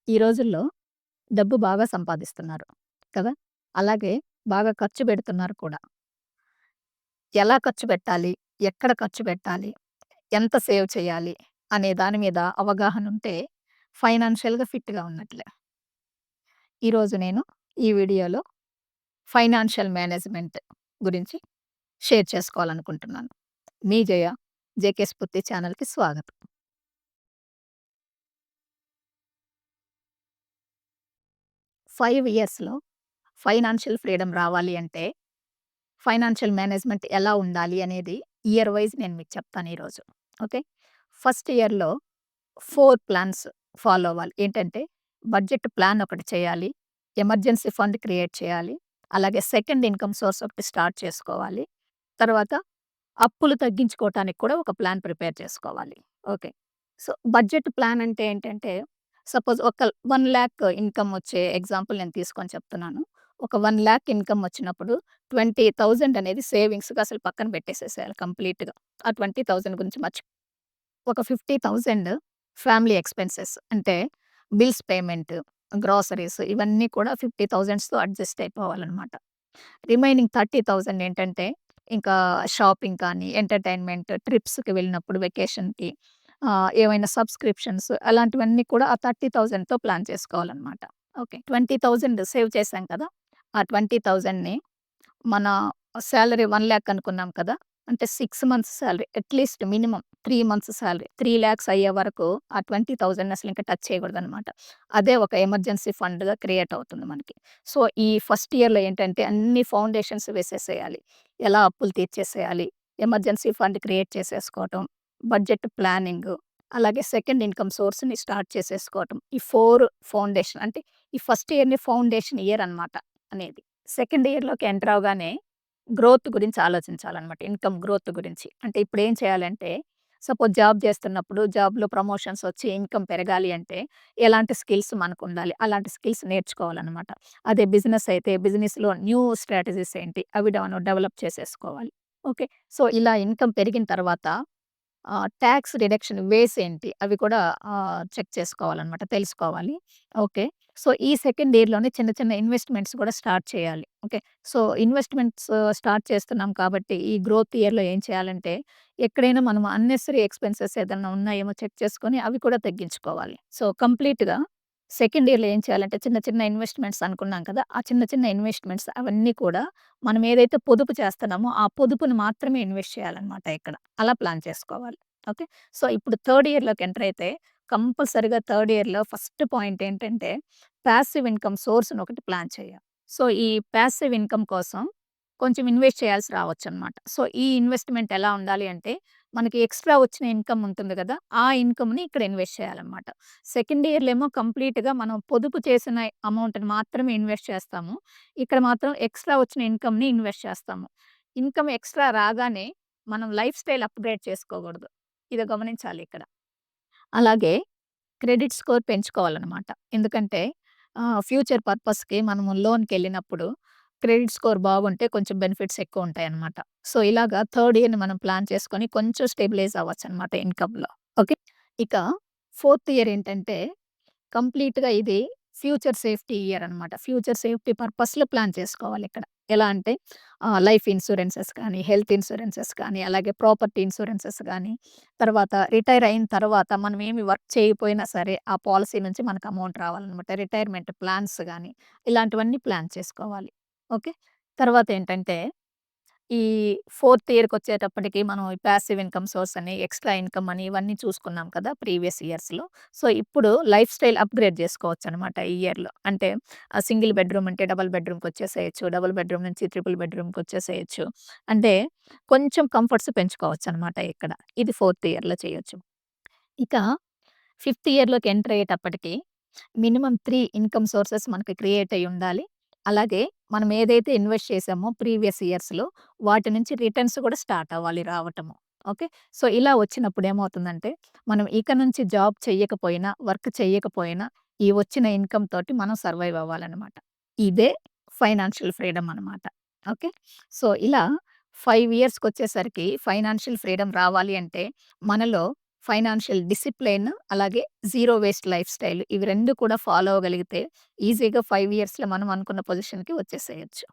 ఈ రోజుల్లో డబ్బు బాగా సంపాదిస్తున్నారు కదా! అలాగే బాగా ఖర్చు పెడుతున్నారు కూడా. ఎలా ఖర్చు పెట్టాలి? ఎక్కడ ఖర్చు పెట్టాలి? ఎంత సేవ్ చేయాలి? అనే దాని మీద అవగాహన ఉంటే ఫైనాన్షియల్‌గా ఫిట్‌గా ఉన్నట్లే. ఈరోజు నేను ఈ వీడియోలో ఫైనాన్షియల్ మేనేజ్‌మెంట్ గురించి షేర్ చేసుకోవాలనుకుంటున్నాను. మీ జయ, జేకే స్ఫూర్తి ఛానెల్‌కి స్వాగతం. 5 ఇయర్స్‌లో ఫైనాన్షియల్ ఫ్రీడమ్ రావాలి అంటే ఫైనాన్షియల్ మేనేజ్‌మెంట్ ఎలా ఉండాలి అనేది ఇయర్ వైస్ నేను మీకు చెప్తాను ఈరోజు. ఓకే. ఫస్ట్ ఇయర్‌లో 4 ప్లాన్స్ ఫాలో అవ్వాలి. ఏంటంటే బడ్జెట్ ప్లాన్ ఒకటి చేయాలి. ఎమర్జెన్సీ ఫండ్ క్రియేట్ చేయాలి. అలాగే సెకండ్ ఇన్‌కమ్ సోర్స్ ఒకటి స్టార్ట్ చేసుకోవాలి. తర్వాత అప్పులు తగ్గించుకోవటానికి కూడా ఒక ప్లాన్ ప్రిపేర్ చేసుకోవాలి. ఓకే. సో, బడ్జెట్ ప్లాన్ అంటే ఏంటంటే, సపోజ్ ఒక 1,00,000 ఇన్‌కమ్ వచ్చే ఎగ్జాంపుల్ నేను తీసుకొని చెప్తున్నాను. ఒక 1,00,000 ఇన్‌కమ్ వచ్చినప్పుడు 20,000 అనేది సేవింగ్స్‌గా అసలు పక్కన పెట్టేసేసేయాలి కంప్లీట్‌గా. ఆ 20,000 గురించి ఒక 50,000 ఫ్యామిలీ ఎక్స్‌పెన్సెస్ అంటే బిల్స్ పేమెంట్, గ్రోసరీస్ ఇవన్నీ కూడా 50,000తో అడ్జస్ట్ అయిపోవాలనమాట. రిమైనింగ్ 30,000 ఏంటంటే, ఇంకా షాపింగ్ కానీ, ఎంటర్‌టైన్‌మెంట్, ట్రిప్స్‌కి వెళ్ళినప్పుడు వెకేషన్‌కి ఏవైనా సబ్‌స్క్రిప్షన్స్ అలాంటివన్నీ కూడా ఆ 30,000తో ప్లాన్ చేసుకోవాలనమాట. ఓకే. 20,000 సేవ్ చేశాం కదా! ఆ 20,000ని మన సాలరీ 1,00,000 అనుకున్నాం కదా! అంటే 6 months salary at least minimum 3 months salary 3,00,000 అయ్యే వరకు ఆ 20,000 అసలు ఇంకా టచ్ చేయకూడదనమాట. అదే ఒక ఎమర్జెన్సీ ఫండ్‌గా క్రియేట్ అవుతుంది మనకి. సో, ఈ ఫస్ట్ ఇయర్‌లో ఏంటంటే అన్ని ఫౌండేషన్స్ వేసేసేయాలి. ఎలా అప్పులు తీర్చేసేయాలి, ఎమర్జెన్సీ ఫండ్ క్రియేట్ చేసేసుకోవటం, బడ్జెట్ ప్లానింగు, అలాగే సెకండ్ ఇన్‌కమ్ సోర్స్‌ని స్టార్ట్ చేసేసుకోవటం. ఈ 4 ఫౌండేషన్ అంటే ఈ ఫస్ట్ ఇయర్‌ని ఫౌండేషన్ ఇయర్ అనమాట అనేది. సెకండ్ ఇయర్‌లోకి ఎంటర్ అవ్వగానే గ్రోత్ గురించి ఆలోచించాలనమాట. ఇన్‌కమ్ గ్రోత్ గురించి. అంటే ఇప్పుడేం చేయాలంటే, సపోజ్ జాబ్ చేస్తున్నప్పుడు జాబ్‌లో ప్రమోషన్స్ వచ్చి ఇన్‌కమ్ పెరగాలి అంటే, ఎలాంటి స్కిల్స్ మనకుండాలి? అలాంటి స్కిల్స్ నేర్చుకోవాలనమాట. అదే బిజినెస్ అయితే బిజినెస్‌లో న్యూ స్ట్రాటజీస్ ఏంటి? అవి డెవలప్ చేసేసుకోవాలి. ఓకే. సో, ఇలా ఇన్‌కమ్ పెరిగిన తర్వాత టాక్స్ రిడక్షన్ వేస్ ఏంటి? అవి కూడా చెక్ చేసుకోవాలనమాట. తెలుసుకోవాలి. ఓకే. సో, ఈ సెకండ్ ఇయర్‌లోనే చిన్న చిన్న ఇన్వెస్ట్‌మెంట్స్ కూడా స్టార్ట్ చేయాలి. ఓకే. సో, ఇన్వెస్ట్‌మెంట్స్ స్టార్ట్ చేస్తున్నాం కాబట్టి ఈ గ్రోత్ ఇయర్‌లో ఏం చేయాలంటే, ఎక్కడైనా మనం అన్నెసెసరీ ఎక్స్‌పెన్సెస్ ఏదన్నా ఉన్నాయేమో చెక్ చేసుకొని అవి కూడా తగ్గించుకోవాలి. సో, కంప్లీట్‌గా సెకండ్ ఇయర్‌లో ఏం చేయాలంటే చిన్న చిన్న ఇన్వెస్ట్‌మెంట్స్ అనుకున్నాం కదా! ఆ చిన్న చిన్న ఇన్వెస్ట్‌మెంట్స్ అవన్నీ కూడా మనం ఏదైతే పొదుపు చేస్తున్నామో ఆ పొదుపుని మాత్రమే ఇన్వెస్ట్ చేయాలనమాట ఇక్కడ. అలా ప్లాన్ చేసుకోవాలి. ఓకే. సో, ఇప్పుడు థర్డ్ ఇయర్‌లోకి ఎంటర్ అయితే కంపల్సరీగా థర్డ్ ఇయర్‌లో ఫస్ట్ పాయింట్ ఏంటంటే పాసివ్ ఇన్‌కమ్ సోర్స్‌ని ఒకటి ప్లాన్ చేయాలి. సో, ఈ పాసివ్ ఇన్‌కమ్ కోసం కొంచెం ఇన్వెస్ట్ చేయాల్సి రావచ్చనమాట. సో, ఈ ఇన్వెస్ట్‌మెంట్ ఎలా ఉండాలి అంటే మనకి ఎక్స్‌ట్రా వచ్చిన ఇన్‌కమ్ ఉంటుంది గదా! ఆ ఇన్‌కమ్‌ని ఇక్కడ ఇన్వెస్ట్ చేయాలనమాట. సెకండ్ ఇయర్‌లో ఏమో కంప్లీట్‌గా మనం పొదుపు చేసిన అమౌంట్‌ని మాత్రమే ఇన్వెస్ట్ చేస్తాము. ఇక్కడ మాత్రం ఎక్స్‌ట్రా వచ్చిన ఇన్‌కమ్‌ని ఇన్వెస్ట్ చేస్తాము. ఇన్‌కమ్ ఎక్స్‌ట్రా రాగానే మనం లైఫ్ స్టైల్ అప్‌గ్రేడ్ చేసుకోకూడదు. ఇది గమనించాలి ఇక్కడ. అలాగే క్రెడిట్ స్కోర్ పెంచుకోవాలనమాట. ఎందుకంటే ఫ్యూచర్ పర్పస్‌కి మనము లోన్‌కెళ్ళినప్పుడు క్రెడిట్ స్కోర్ బాగుంటే కొంచెం బెనిఫిట్స్ ఎక్కువుంటాయనమాట. సో, ఇలాగా థర్డ్ ఇయర్‌ని మనం ప్లాన్ చేసుకొని కొంచెం స్టెబిలైజ్ అవ్వచ్చనమాట ఇన్‌కమ్‌లో. ఓకే. ఇక ఫోర్త్ ఇయర్ ఏంటంటే కంప్లీట్‌గా ఇది ఫ్యూచర్ సేఫ్టీ ఇయర్ అనమాట. ఫ్యూచర్ సేఫ్టీ పర్పస్‌లో ప్లాన్ చేసుకోవాలిక్కడ. ఎలా అంటే లైఫ్ ఇన్స్యూరెన్సెస్ కానీ, హెల్త్ ఇన్స్యూరెన్సెస్ కానీ, అలాగే ప్రాపర్టీ ఇన్స్యూరెన్సెస్ గానీ, తర్వాత రిటైర్ అయిన తర్వాత మనం ఏమి వర్క్ చేయకపోయినా సరే, ఆ పాలిసీ నుంచి మనకు అమౌంట్ రావాలనమాట. రిటైర్మెంట్ ప్లాన్స్ గానీ, ఇలాంటివన్నీ ప్లాన్ చేసుకోవాలి. ఓకే. తర్వాతేంటంటే ఈ ఫోర్త్ ఇయర్‌కొచ్చేటప్పటికి మనం ఈ పాసివ్ ఇన్‌కమ్ సోర్స్ అని, ఎక్స్‌ట్రా ఇన్‌కమ్ అని ఇవన్నీ చూసుకున్నాం కదా! ప్రీవియస్ ఇయర్స్‌లో. సో, ఇప్పుడు లైఫ్ స్టైల్ అప్‌గ్రేడ్ జేసుకోవచ్చనమాట ఈ ఇయర్‌లో. అంటే సింగిల్ బెడ్‌రూమ్ ఉంటే డబుల్ బెడ్‌రూమ్‌కొచ్చేసేయొచ్చు. డబుల్ బెడ్‌రూమ్ నుంచి ట్రిపుల్ బెడ్‌రూమ్‌కొచ్చేసేయొచ్చు. అంటే కొంచెం కంఫర్ట్స్ పెంచుకోవచ్చనమాట ఇక్కడ. ఇది ఫోర్త్ ఇయర్‌లో చేయొచ్చు. ఇక ఫిఫ్త్ ఇయర్‌లోకి ఎంటర్ అయ్యేటప్పటికి మినిమమ్ 3 ఇన్‌కమ్ సోర్సెస్ మనకి క్రియేట్ అయ్యుండాలి. అలాగే మనం ఏదైతే ఇన్వెస్ట్ చేసామో ప్రీవియస్ ఇయర్స్‌లో వాటి నుంచి రిటర్న్స్ కూడా స్టార్ట్ అవ్వాలి రావటము. ఓకే. సో, ఇలా వచ్చినప్పుడు ఏమవుతుందంటే మనం ఇక నుంచి జాబ్ చెయ్యకపోయినా, వర్క్ చెయ్యకపోయినా ఈ వచ్చిన ఇన్‌కమ్ తోటి మనం సర్వైవ్ అవ్వాలనమాట. ఇదే ఫైనాన్షియల్ ఫ్రీడమ్ అనమాట. ఓకే. సో, ఇలా 5 ఇయర్స్‌కొచ్చేసరికి ఫైనాన్షియల్ ఫ్రీడమ్ రావాలి అంటే మనలో ఫైనాన్షియల్ డిసిప్లిన్, అలాగే జీరో వేస్ట్ లైఫ్ స్టైల్ ఇవి 2 కూడా ఫాలో అవ్వగలిగితే ఈజీగా 5 ఇయర్స్‌లో మనం అనుకున్న పొజిషన్‌కి వచ్చేసేయొచ్చు.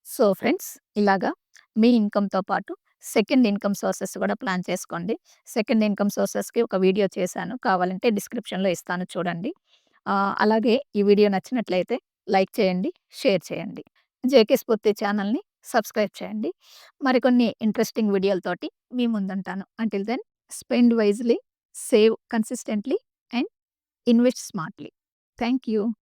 సో ఫ్రెండ్స్, ఇలాగా మీ ఇన్‌కమ్‌తో పాటు సెకండ్ ఇన్‌కమ్ సోర్సెస్ గూడా ప్లాన్ చేసుకోండి. సెకండ్ ఇన్‌కమ్ సోర్సెస్‌కి ఒక వీడియో చేశాను. కావాలంటే డిస్క్రిప్షన్‌లో ఇస్తాను చూడండి. అలాగే ఈ వీడియో నచ్చినట్లయితే లైక్ చేయండి, షేర్ చేయండి. జేకే స్ఫూర్తి ఛానల్‌ని సబ్స్క్రైబ్ చేయండి. మరికొన్ని ఇంట్రెస్టింగ్ వీడియోలతోటి మీ ముందుంటాను. Until then spend wisely, save consistently and invest smartly. Thank you.